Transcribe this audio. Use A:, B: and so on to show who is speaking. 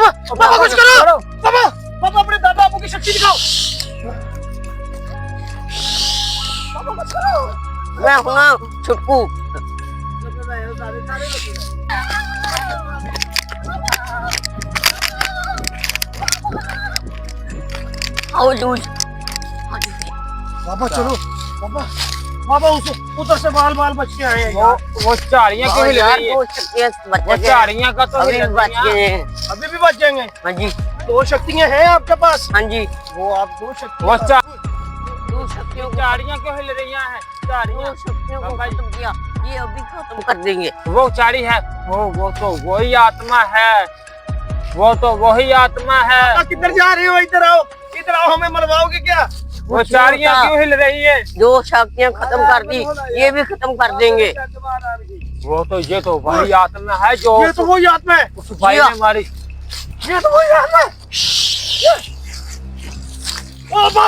A: पापा कुछ करो पापा, पापा अपने दादा बापू की शक्ति दिखाओ। पापा कुछ करो।
B: मैं हूँ छुटकू। आओ लूज।
A: पापा चलो पापा, पापा उधर से बाल बाल बच के आए हैं यार।
C: वो झाड़ियाँ क्यों हिल रही है? वो झाड़ियाँ का तो हिल
B: बच
C: रही
B: गए
C: हैं।
B: हैं।
A: अभी भी बच जाएंगे।
B: हाँ जी,
A: दो शक्तियाँ हैं आपके पास।
B: हाँ जी।
A: वो आप दो शक्ति
C: वो
B: दो शक्तियों को,
C: झाड़ियाँ क्यों हिल रही हैं?
B: दो
C: झाड़ियाँ
B: शक्तियों को
C: पापा जी।
B: खत्म किया, ये अभी खत्म कर देंगे।
C: वो चारी है, वो तो वही आत्मा है, वो तो वही आत्मा है।
A: किधर जा रहे हो? इधर आओ, इधर आओ, हमें मरवाओगे क्या?
C: वो चारियाँ क्यों हिल रही है?
B: जो शक्तियाँ खत्म कर दी, ये भी खत्म कर देंगे।
C: वो तो ये तो वही आत्मा है जो
A: ये तो वही आत्मा है।
C: उस भाई ने मारी।
A: ये तो वही आत्मा है। पापा